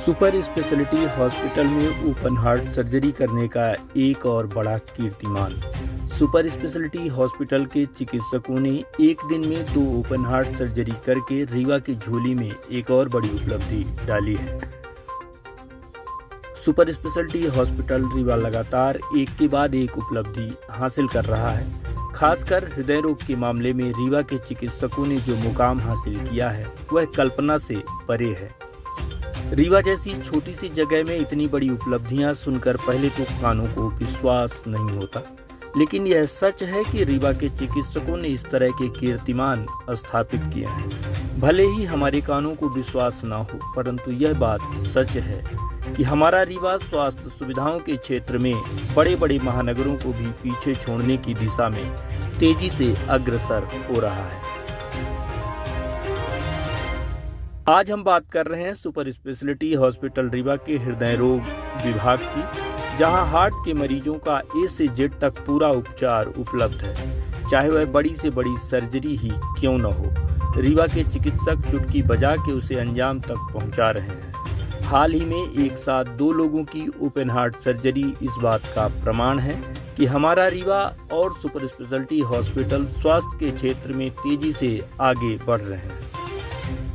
Super speciality hospital में open heart surgery करने का एक और बड़ा कीर्तिमान। सुपर स्पेशलिटी हॉस्पिटल के चिकित्सकों ने एक दिन में 2 ओपन हार्ट सर्जरी करके रीवा की झोली में एक और बड़ी उपलब्धि डाली है। सुपर स्पेशलिटी हॉस्पिटल रीवा लगातार एक के बाद एक उपलब्धि हासिल कर रहा है। खासकर हृदय रोग के मामले में रीवा के चिकित्सकों ने जो मुकाम हासिल किया है वह कल्पना से परे है। रीवा जैसी छोटी सी जगह में इतनी बड़ी उपलब्धियां सुनकर पहले तो कानों को विश्वास नहीं होता, लेकिन यह सच है कि रीवा के चिकित्सकों ने इस तरह के कीर्तिमान स्थापित किए हैं। भले ही हमारे कानों को विश्वास ना हो, परंतु यह बात सच है कि हमारा रीवा स्वास्थ्य सुविधाओं के क्षेत्र में बड़े बड़े महानगरों को भी पीछे छोड़ने की दिशा में तेजी से अग्रसर हो रहा है। आज हम बात कर रहे हैं सुपर स्पेशलिटी हॉस्पिटल रीवा के हृदय रोग विभाग की, जहां हार्ट के मरीजों का ए से जेड तक पूरा उपचार उपलब्ध है, चाहे वह बड़ी से बड़ी सर्जरी ही क्यों न हो। रीवा के चिकित्सक चुटकी बजा के उसे अंजाम तक पहुंचा रहे हैं। हाल ही में एक साथ 2 लोगों की ओपन हार्ट सर्जरी इस बात का प्रमाण है कि हमारा रीवा और सुपर स्पेशलिटी हॉस्पिटल स्वास्थ्य के क्षेत्र में तेजी से आगे बढ़ रहे हैं।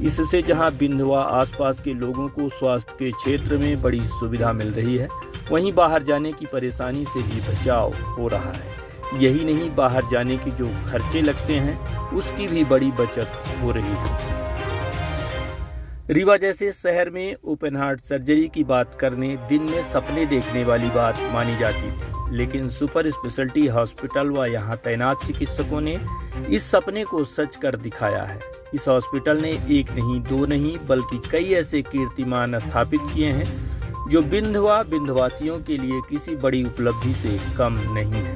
इससे जहां बिंदवा आसपास के लोगों को स्वास्थ्य के क्षेत्र में बड़ी सुविधा मिल रही है, वहीं बाहर जाने की परेशानी से भी बचाव हो रहा है। यही नहीं, बाहर जाने के जो खर्चे लगते हैं उसकी भी बड़ी बचत हो रही है। रीवा जैसे शहर में ओपन हार्ट सर्जरी की बात करने दिन में सपने देखने वाली बात मानी जाती थी, लेकिन सुपर स्पेशलिटी हॉस्पिटल व यहाँ तैनात चिकित्सकों ने इस सपने को सच कर दिखाया है। इस हॉस्पिटल ने 1 नहीं 2 नहीं बल्कि कई ऐसे कीर्तिमान स्थापित किए हैं जो बिंदवासियों के लिए किसी बड़ी उपलब्धि से कम नहीं है।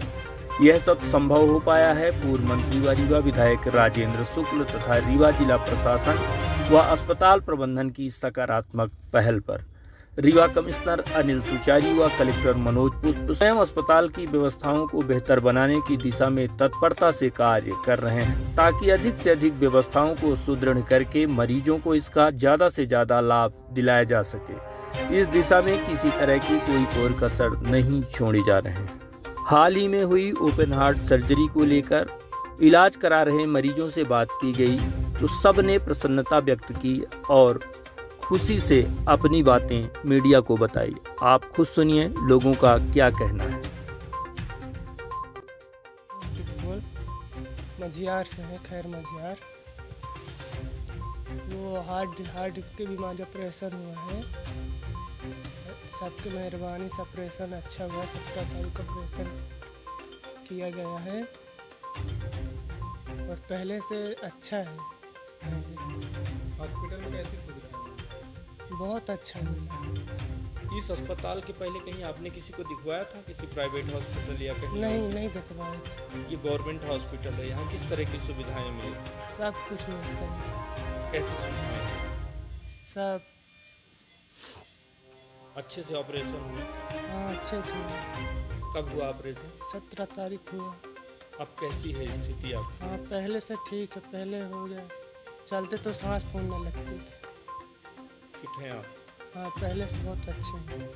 यह सब संभव हो पाया है पूर्व मंत्री व रीवा विधायक राजेंद्र शुक्ल तथा रीवा जिला प्रशासन व अस्पताल प्रबंधन की सकारात्मक पहल पर। रीवा कमिश्नर अनिल सुचारी व कलेक्टर मनोज पुष्प स्वयं अस्पताल की व्यवस्थाओं को बेहतर बनाने की दिशा में तत्परता से कार्य कर रहे हैं, ताकि अधिक से अधिक व्यवस्थाओं को सुदृढ़ करके मरीजों को इसका ज्यादा से ज्यादा लाभ दिलाया जा सके। इस दिशा में किसी तरह की कोई कोर कसर नहीं छोड़ी जा रहे हैं। हाल ही में हुई ओपन हार्ट सर्जरी को लेकर इलाज करा रहे मरीजों से बात की गई तो सब ने प्रसन्नता व्यक्त की और खुशी से अपनी बातें मीडिया को बताई। आप खुद सुनिए लोगों का क्या कहना है। मझियार से है, खैर मझियार। वो हार्ट के बीमारी ऑपरेशन हुआ है। सबकी मेहरबानी से ऑपरेशन अच्छा हुआ, 17 तारीख को ऑपरेशन किया गया है और पहले से अच्छा है। हॉस्पिटल में कैसी सुविधा है? बहुत अच्छा है। इस अस्पताल के पहले कहीं आपने किसी को दिखवाया था, किसी प्राइवेट हॉस्पिटल या कहीं? नहीं दिखवाया। ये गवर्नमेंट हॉस्पिटल है, यहाँ किस तरह की सुविधाएं मिली? सब कुछ मिलता है। कैसी सुविधाएं? सब अच्छे से ऑपरेशन हुआ? हाँ, अच्छे से हुआ। कब हुआ ऑपरेशन? 17 तारीख हुआ। अब कैसी है स्थिति आप? हाँ, पहले से ठीक है, पहले हो गया। चलते तो सांस फूलने लगती थी। फिट हैं आप? हाँ, पहले से बहुत अच्छे हैं।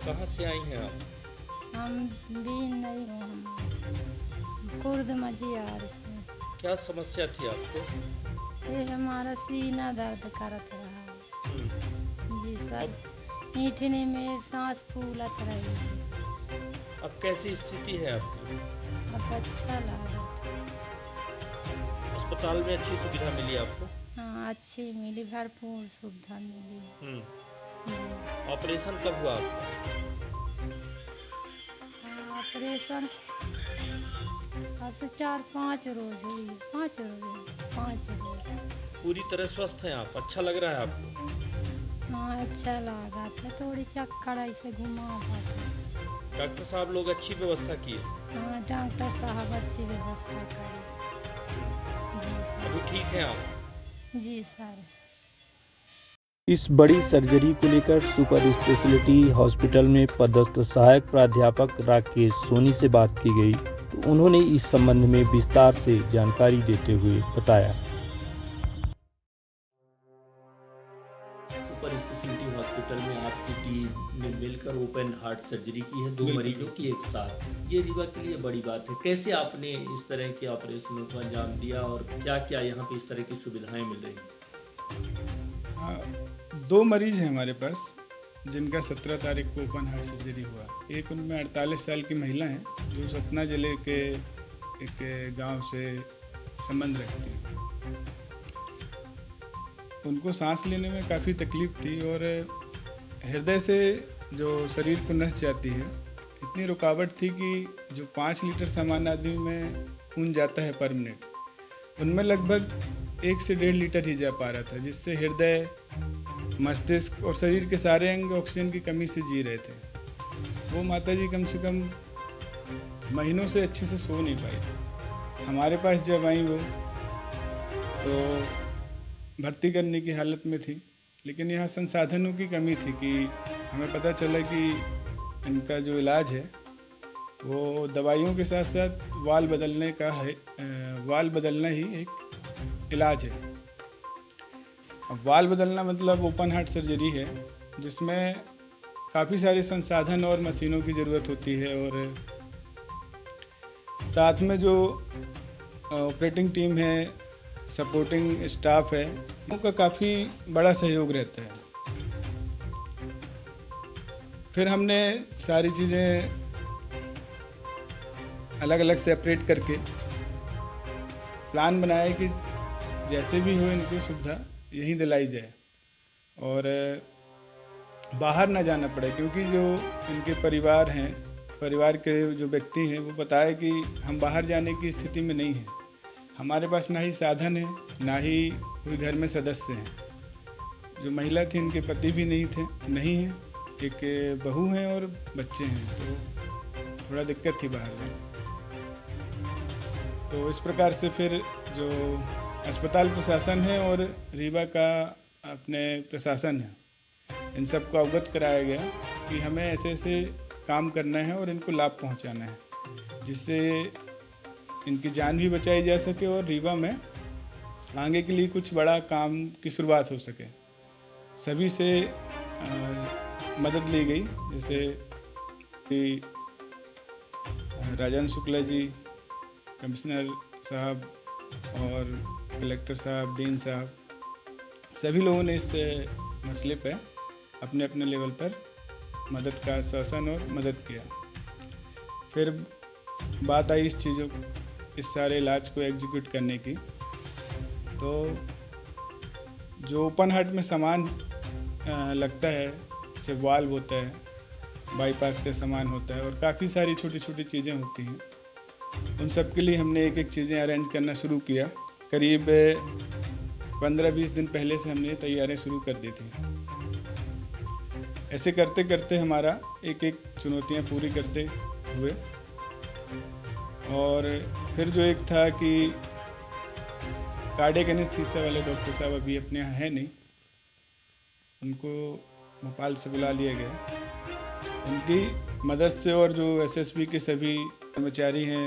कहाँ से आई हैं आप? हम भी नहीं हैं, कुर्द मझियार से। क्या समस्या थी आपको? ये हमारा सीना दर्द करत रहा है जी सर, मीठने में सांस फूलत रही। अब कैसी स्थिति है आपकी? अब अच्छा लगा। अस्पताल में अच्छी सुविधा मिली आपको? हाँ, अच्छी मिली, भरपूर सुविधा मिली। ऑपरेशन कब हुआ आपका? ऑपरेशन आज से 4-5 रोज हुई। 5 रोज। पूरी तरह स्वस्थ हैं आप? अच्छा लग रहा है आपको? हाँ, अच्छा लगा था। थोड़ी चक्कर ऐसे घुमा था। डॉक्टर साहब लोग अच्छी व्यवस्था किए? हाँ, डॉक्टर साहब अच्छी व्यवस्था करी। अभी ठीक हैं आप? जी सर। इस बड़ी सर्जरी को लेकर सुपर स्पेशलिटी हॉस्पिटल में पदस्थ सहायक प्राध्यापक राकेश सोनी से बात की गई तो उन्होंने इस संबंध में विस्तार से जानकारी देते हुए बताया। सुपर स्पेशलिटी हॉस्पिटल में आपकी टीम ने मिलकर ओपन हार्ट सर्जरी की है 2 मरीजों की एक साथ। ये रीवा के लिए बड़ी बात है। कैसे आपने इस तरह के ऑपरेशनों को अंजाम दिया और क्या-क्या यहाँ पे इस तरह की सुविधाएं मिल रही हैं? हाँ, 2 मरीज हैं हमारे पास जिनका 17 तारीख को ओपन हार्ट सर्जरी हुआ। एक उनमें 48 साल की महिला है जो सतना जिले के एक गांव से संबंध रखती है। उनको सांस लेने में काफ़ी तकलीफ थी और हृदय से जो शरीर को नस जाती है इतनी रुकावट थी कि जो 5 लीटर सामान्य आदमी में खून जाता है पर मिनट, उनमें लगभग 1 से 1.5 लीटर ही जा पा रहा था, जिससे हृदय, मस्तिष्क और शरीर के सारे अंग ऑक्सीजन की कमी से जी रहे थे। वो माताजी कम से कम महीनों से अच्छे से सो नहीं पाई। हमारे पास जब आई वो तो भर्ती करने की हालत में थी, लेकिन यहाँ संसाधनों की कमी थी कि हमें पता चला कि इनका जो इलाज है वो दवाइयों के साथ साथ वाल बदलने का है। वाल बदलना ही एक इलाज है। अब वाल बदलना मतलब ओपन हार्ट सर्जरी है जिसमें काफ़ी सारे संसाधन और मशीनों की ज़रूरत होती है और साथ में जो ऑपरेटिंग टीम है, सपोर्टिंग स्टाफ है, उनका काफ़ी बड़ा सहयोग रहता है। फिर हमने सारी चीज़ें अलग अलग सेपरेट करके प्लान बनाया कि जैसे भी हो इनको सुविधा यहीं दिलाई जाए और बाहर ना जाना पड़े, क्योंकि जो इनके परिवार के जो व्यक्ति हैं वो बताए कि हम बाहर जाने की स्थिति में नहीं हैं। हमारे पास ना ही साधन है, ना ही कोई घर में सदस्य हैं। जो महिला थी इनके पति भी नहीं हैं, एक बहू हैं और बच्चे हैं, तो थोड़ा दिक्कत थी बाहर में। तो इस प्रकार से फिर जो अस्पताल प्रशासन है और रीवा का अपने प्रशासन है, इन सबको अवगत कराया गया कि हमें ऐसे ऐसे काम करना है और इनको लाभ पहुंचाना है, जिससे इनकी जान भी बचाई जा सके और रीवा में आगे के लिए कुछ बड़ा काम की शुरुआत हो सके। सभी से मदद ली गई, जैसे कि राजन शुक्ला जी, कमिश्नर साहब और कलेक्टर साहब, डीन साहब, सभी लोगों ने इस मसले पर अपने अपने लेवल पर मदद का आश्वासन और मदद किया। फिर बात आई इस सारे इलाज को एग्जीक्यूट करने की, तो जो ओपन हार्ट में सामान लगता है, जैसे वाल्व होता है, बाईपास का सामान होता है और काफ़ी सारी छोटी छोटी चीज़ें होती हैं, उन सब के लिए हमने एक एक चीज़ें अरेंज करना शुरू किया। करीब 15-20 दिन पहले से हमने तैयारियां शुरू कर दी थी। ऐसे करते करते हमारा एक एक चुनौतियां पूरी करते हुए, और फिर जो एक था कि कार्डियक एनेस्थीसिया वाले डॉक्टर साहब अभी अपने यहाँ है नहीं, उनको भोपाल से बुला लिया गया। उनकी मदद से और जो एसएसबी के सभी कर्मचारी हैं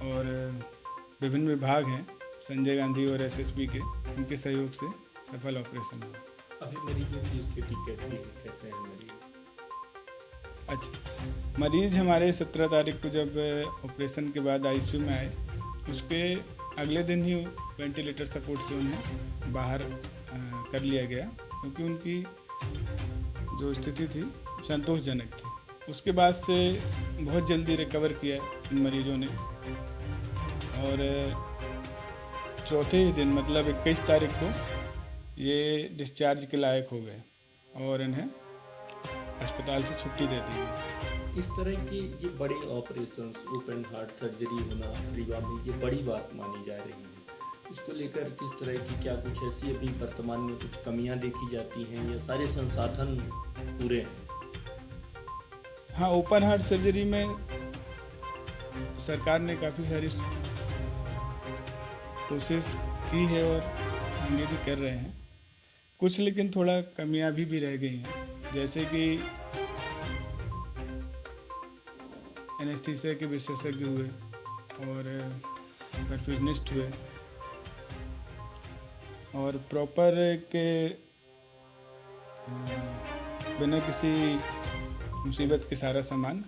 और विभिन्न विभाग हैं, संजय गांधी और एसएसबी के, उनके सहयोग से सफल ऑपरेशन हुआ। अभी मरीजों की स्थिति कैसी है, कैसे हैं मरीज? अच्छा, मरीज हमारे 17 तारीख को जब ऑपरेशन के बाद आईसीयू में आए, उसके अगले दिन ही वेंटिलेटर सपोर्ट से उन्हें बाहर कर लिया गया, क्योंकि उनकी जो स्थिति थी संतोषजनक थी। उसके बाद से बहुत जल्दी रिकवर किया इन मरीजों ने और चौथे ही दिन मतलब 21 तारीख को ये डिस्चार्ज के लायक हो गए और इन्हें अस्पताल से छुट्टी दे दी गई। इस तरह की ये बड़े ऑपरेशंस, ओपन हार्ट सर्जरी होना रीवा में ये बड़ी बात मानी जा रही है। इसको लेकर किस तरह की क्या कुछ ऐसी अभी वर्तमान में कुछ कमियां देखी जाती हैं या सारे संसाधन पूरे हैं? हाँ, ओपन हार्ट सर्जरी में सरकार ने काफ़ी सारी कोशिश की है और आगे भी कर रहे हैं कुछ, लेकिन थोड़ा कमियां भी रह गई हैं, जैसे कि एनेस्थीसिया के विशेषज्ञ हुए और परफ्यूजनिस्ट हुए, और प्रॉपर के बिना किसी मुसीबत के सारा सामान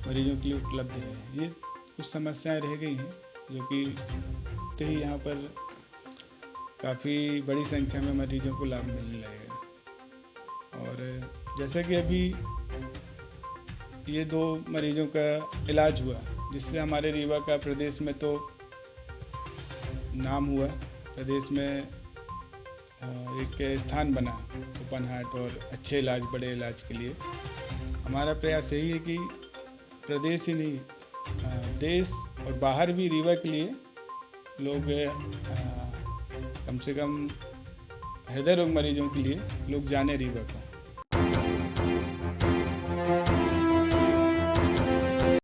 मरीजों के लिए उपलब्ध है। ये कुछ समस्याएं रह गई हैं जो कि तो ही यहाँ पर काफ़ी बड़ी संख्या में मरीजों को लाभ मिलने लगेगा। और जैसा कि अभी ये 2 मरीजों का इलाज हुआ, जिससे हमारे रीवा का प्रदेश में तो नाम हुआ, प्रदेश में एक स्थान बना ओपन हार्ट और अच्छे इलाज, बड़े इलाज के लिए। हमारा प्रयास यही है कि प्रदेश ही नहीं, देश और बाहर भी रीवा के लिए लोग कम से कम हृदय रोग मरीजों के लिए लोग जाने रीवा को।